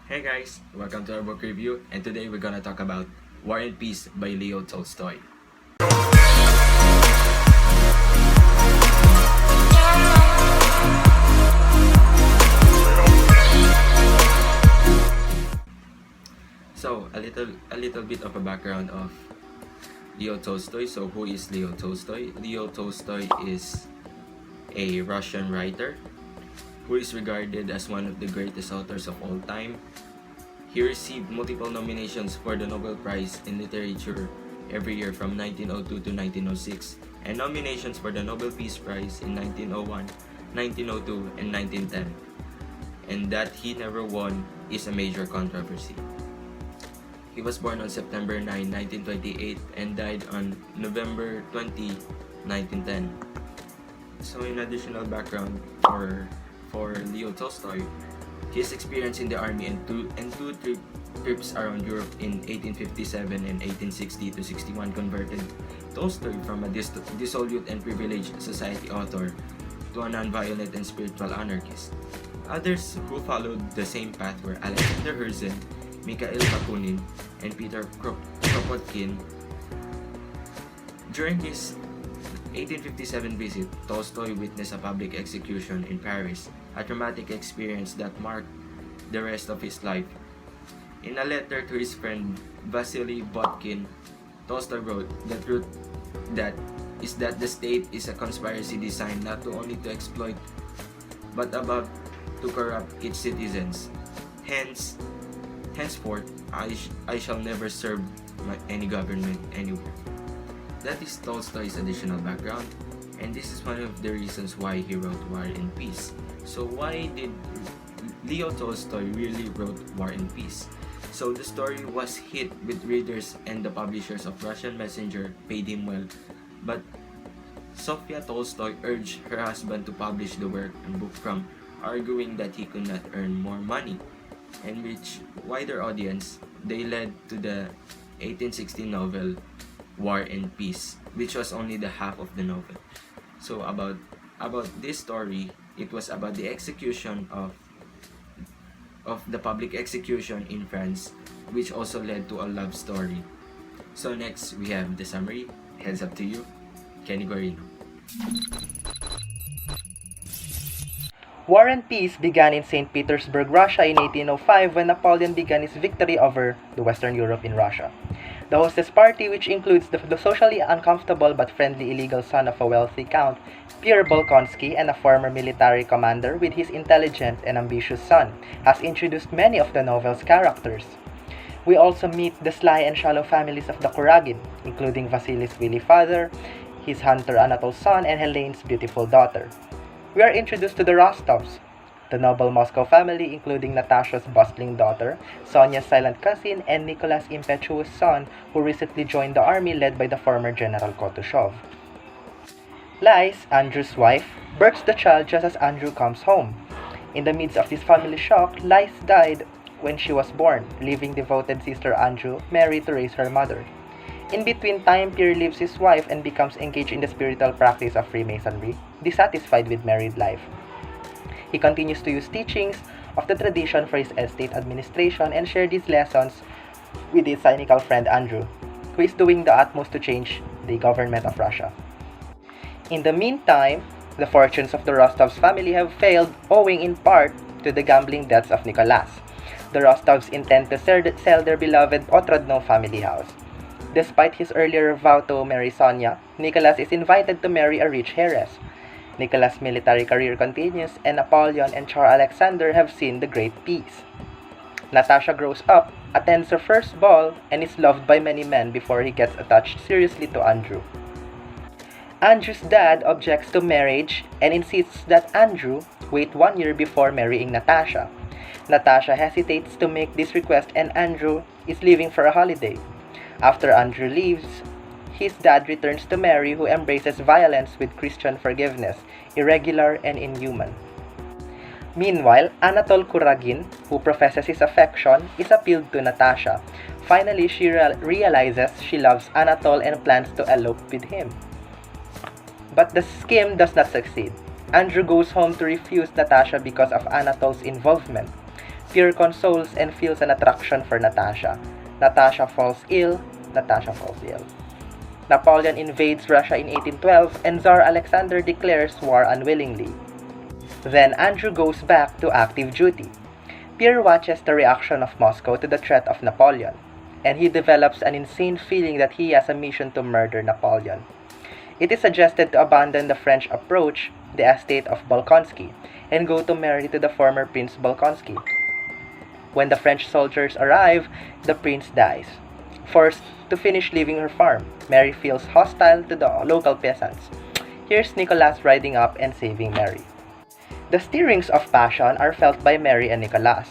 Hey guys, welcome to our book review, and today we're gonna talk about War and Peace by Leo Tolstoy. So, a little bit of a background of Leo Tolstoy. So, who is Leo Tolstoy? Leo Tolstoy is a Russian writer who is regarded as one of the greatest authors of all time. He received multiple nominations for the Nobel Prize in Literature every year from 1902 to 1906, and nominations for the Nobel Peace Prize in 1901, 1902, and 1910. And that he never won is a major controversy. He was born on September 9, 1928 and died on November 20, 1910. So in additional background for Leo Tolstoy, his experience in the army and two trips around Europe in 1857 and 1860 to 61 converted Tolstoy from a dissolute and privileged society author to a non-violent and spiritual anarchist. Others who followed the same path were Alexander Herzen, Mikhail Bakunin, and Peter Kropotkin. During his 1857 visit, Tolstoy witnessed a public execution in Paris, a traumatic experience that marked the rest of his life. In a letter to his friend Vasily Botkin, Tolstoy wrote, "The truth that is that the state is a conspiracy designed not only to exploit, but above to corrupt its citizens. Henceforth, I shall never serve any government anywhere." That is Tolstoy's additional background, and this is one of the reasons why he wrote War and Peace. So why did Leo Tolstoy really wrote War and Peace? So the story was hit with readers, and the publishers of Russian Messenger paid him well, but Sofia Tolstoy urged her husband to publish the work and book from, arguing that he could not earn more money and reach wider audience. They led to the 1816 novel War and Peace, which was only the half of the novel. So about this story, it was about the execution of the public execution in France, which also led to a love story. So next we have the summary. Heads up to you, Kenny Guarino. War and Peace began in St. Petersburg, Russia in 1805 when Napoleon began his victory over the Western Europe in Russia. The hostess party, which includes the socially uncomfortable but friendly illegal son of a wealthy count, Pierre Bolkonsky, and a former military commander with his intelligent and ambitious son, has introduced many of the novel's characters. We also meet the sly and shallow families of the Kuragin, including Vasily's wily father, his hunter Anatole's son, and Helene's beautiful daughter. We are introduced to the Rostovs, the noble Moscow family, including Natasha's bustling daughter, Sonia's silent cousin, and Nicholas' impetuous son, who recently joined the army led by the former General Kutuzov. Lise, Andrew's wife, births the child just as Andrew comes home. In the midst of this family shock, Lise died when she was born, leaving devoted sister Andrew, Mary, to raise her mother. In between time, Pierre leaves his wife and becomes engaged in the spiritual practice of Freemasonry, dissatisfied with married life. He continues to use teachings of the tradition for his estate administration and share these lessons with his cynical friend Andrew, who is doing the utmost to change the government of Russia. In the meantime, the fortunes of the Rostovs family have failed owing in part to the gambling debts of Nicholas. The Rostovs intend to sell their beloved Otradno family house. Despite his earlier vow to marry Sonia, Nicholas is invited to marry a rich heiress. Nicholas' military career continues, and Napoleon and Tsar Alexander have seen the Great Peace. Natasha grows up, attends her first ball, and is loved by many men before he gets attached seriously to Andrew. Andrew's dad objects to marriage and insists that Andrew wait 1 year before marrying Natasha. Natasha hesitates to make this request, and Andrew is leaving for a holiday. After Andrew leaves, his dad returns to Mary, who embraces violence with Christian forgiveness, irregular and inhuman. Meanwhile, Anatole Kuragin, who professes his affection, is appealed to Natasha. Finally, she realizes she loves Anatole and plans to elope with him. But the scheme does not succeed. Andrew goes home to refuse Natasha because of Anatole's involvement. Pierre consoles and feels an attraction for Natasha. Natasha falls ill. Natasha falls ill. Napoleon invades Russia in 1812 and Tsar Alexander declares war unwillingly. Then Andrew goes back to active duty. Pierre watches the reaction of Moscow to the threat of Napoleon, and he develops an insane feeling that he has a mission to murder Napoleon. It is suggested to abandon the French approach, the estate of Bolkonsky, and go to marry to the former Prince Bolkonsky. When the French soldiers arrive, the prince dies. Forced to finish leaving her farm, Mary feels hostile to the local peasants. Here's Nicholas riding up and saving Mary. The stirrings of passion are felt by Mary and Nicholas.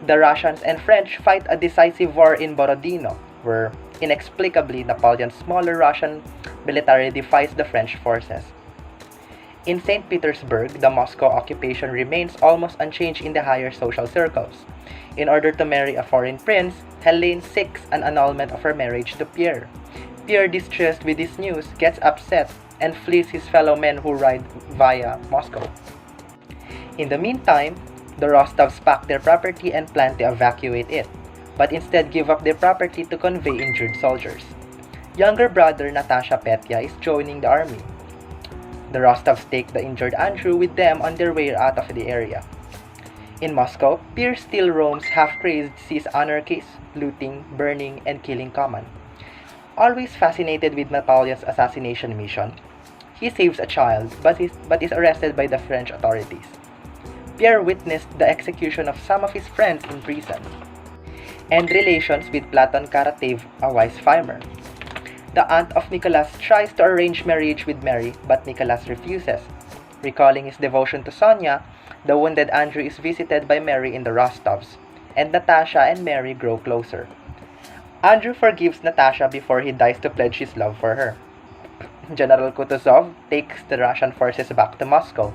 The Russians and French fight a decisive war in Borodino, where inexplicably Napoleon's smaller Russian military defies the French forces. In St. Petersburg, the Moscow occupation remains almost unchanged in the higher social circles. In order to marry a foreign prince, Helene seeks an annulment of her marriage to Pierre. Pierre, distressed with this news, gets upset and flees his fellow men who ride via Moscow. In the meantime, the Rostovs pack their property and plan to evacuate it, but instead give up their property to convey injured soldiers. Younger brother Natasha Petya is joining the army. The Rostovs take the injured Andrew with them on their way out of the area. In Moscow, Pierre still roams half-crazed, sees anarchists, looting, burning, and killing common. Always fascinated with Napoleon's assassination mission, he saves a child but is arrested by the French authorities. Pierre witnessed the execution of some of his friends in prison, and relations with Platon Karatev, a wise farmer. The aunt of Nicholas tries to arrange marriage with Mary, but Nicholas refuses. Recalling his devotion to Sonia, the wounded Andrew is visited by Mary in the Rostovs, and Natasha and Mary grow closer. Andrew forgives Natasha before he dies to pledge his love for her. General Kutuzov takes the Russian forces back to Moscow,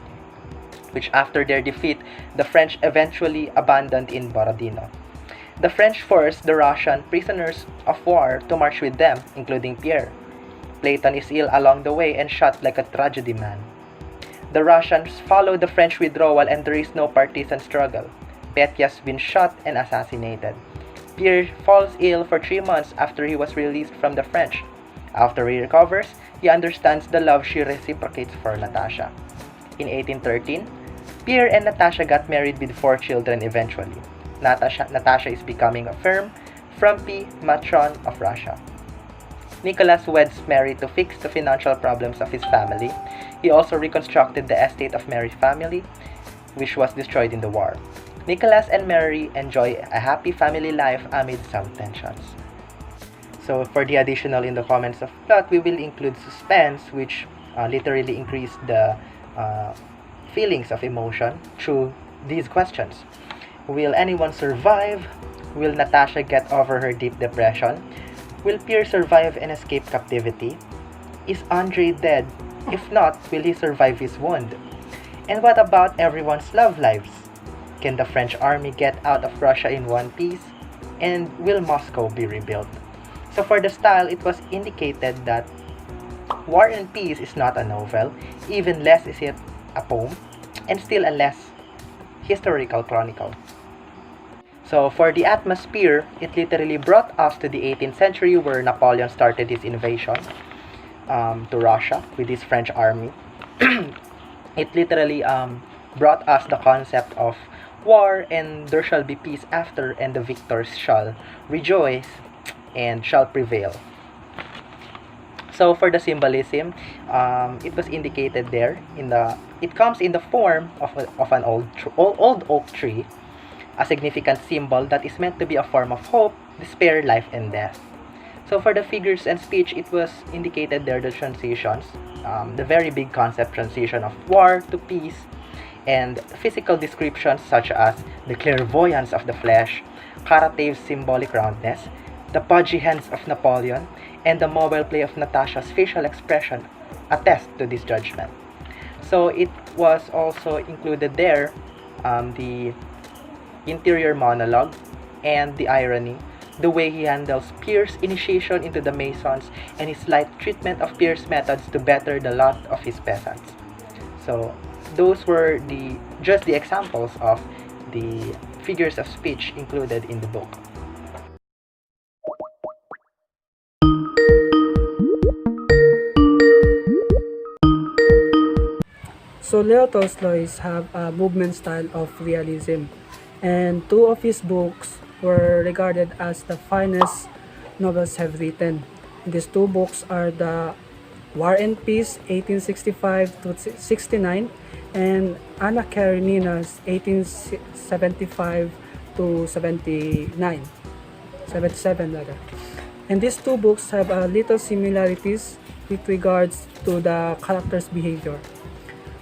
which after their defeat, the French eventually abandoned in Borodino. The French forced the Russian prisoners of war to march with them, including Pierre. Platon is ill along the way and shot like a tragedy man. The Russians follow the French withdrawal and there is no partisan struggle. Petya's been shot and assassinated. Pierre falls ill for 3 months after he was released from the French. After he recovers, he understands the love she reciprocates for Natasha. In 1813, Pierre and Natasha got married with 4 children eventually. Natasha is becoming a firm, frumpy matron of Russia. Nicholas weds Mary to fix the financial problems of his family. He also reconstructed the estate of Mary's family, which was destroyed in the war. Nicholas and Mary enjoy a happy family life amid some tensions. So for the additional in the comments of plot, we will include suspense, which literally increase the feelings of emotion through these questions. Will anyone survive? Will Natasha get over her deep depression? Will Pierre survive and escape captivity? Is Andre dead? If not, will he survive his wound? And what about everyone's love lives? Can the French army get out of Russia in one piece? And will Moscow be rebuilt? So for the style, it was indicated that War and Peace is not a novel, even less is it a poem, and still a less historical chronicle. So for the atmosphere, it literally brought us to the 18th century where Napoleon started his invasion to Russia with his French army. It literally brought us the concept of war and there shall be peace after and the victors shall rejoice and shall prevail. So for the symbolism, it was indicated there it comes in the form of an old oak tree, a significant symbol that is meant to be a form of hope, despair, life, and death. So for the figures and speech, it was indicated there the transitions, the very big concept transition of war to peace, and physical descriptions such as the clairvoyance of the flesh, Karatev's symbolic roundness, the pudgy hands of Napoleon, and the mobile play of Natasha's facial expression attest to this judgment. So it was also included there the interior monologue and the irony, the way he handles Pierre's initiation into the Masons and his slight treatment of Pierre's methods to better the lot of his peasants. So those were just the examples of the figures of speech included in the book. So Leo Tolstoy's have a movement style of realism, and two of his books were regarded as the finest novels have written. These two books are the War and Peace 1865 to 69 and Anna Karenina's 1875 to 79, 77 rather. And these two books have little similarities with regards to the character's behavior.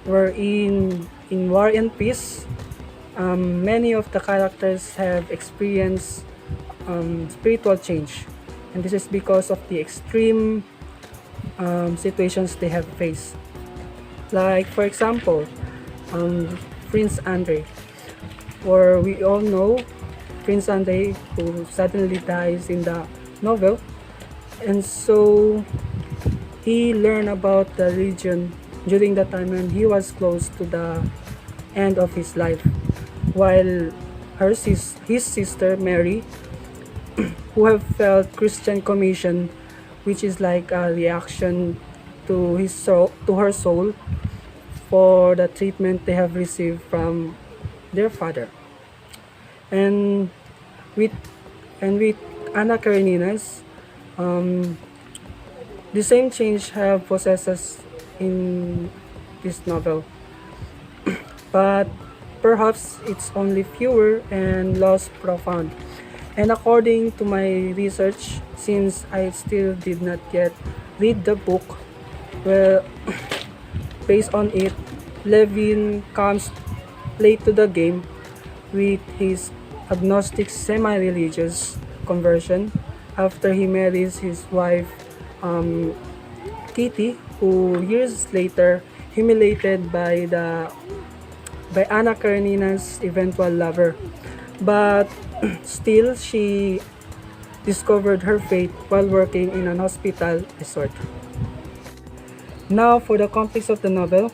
Where in War and Peace, many of the characters have experienced spiritual change, and this is because of the extreme situations they have faced. Like for example, Prince Andre, where we all know Prince Andre who suddenly dies in the novel, and so he learned about the religion during the time when he was close to the end of his life, while his sister Mary, who have felt Christian commission, which is like a reaction to his soul, to her soul, for the treatment they have received from their father. And with with Anna Karenina's, the same change have possesses in this novel, but perhaps it's only fewer and less profound. And according to my research, since I still did not yet read the book, well, based on it, Levin comes late to the game with his agnostic semi-religious conversion after he marries his wife Kitty, who years later humiliated by Anna Karenina's eventual lover. But still, she discovered her fate while working in an hospital resort. Now, for the context of the novel,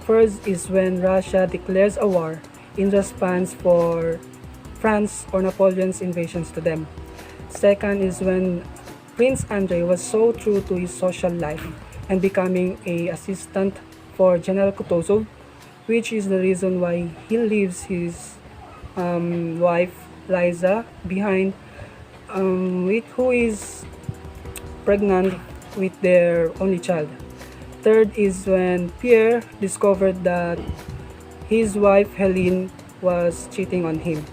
first is when Russia declares a war in response for France or Napoleon's invasions to them. Second is when Prince Andrei was so true to his social life and becoming a assistant for General Kutuzov, which is the reason why he leaves his wife Liza behind, with who is pregnant with their only child. Third is when Pierre discovered that his wife Helene was cheating on him.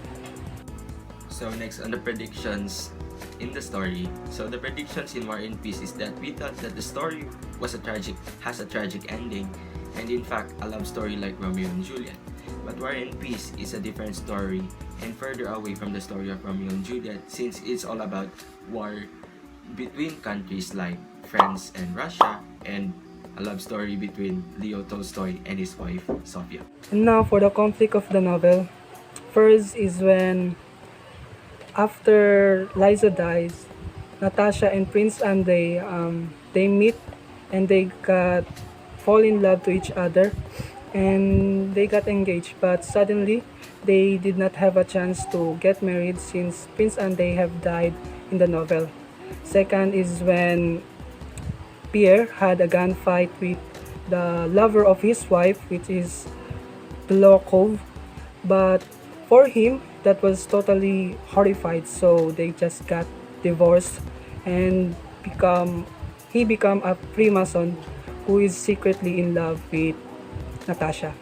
So next on the predictions in the story. So the predictions in War and Peace is that we thought that the story has a tragic ending, and in fact a love story like Romeo and Juliet. But War and Peace is a different story and further away from the story of Romeo and Juliet, since it's all about war between countries like France and Russia, and a love story between Leo Tolstoy and his wife Sofia. And now for the conflict of the novel. First is when after Liza dies, Natasha and Prince Andrei they meet and they got fall in love to each other and they got engaged, but suddenly they did not have a chance to get married since Prince Andrei have died in the novel. Second is when Pierre had a gunfight with the lover of his wife, which is Blokov, but for him that was totally horrified, so they just got divorced and he become a Freemason who is secretly in love with Natasha.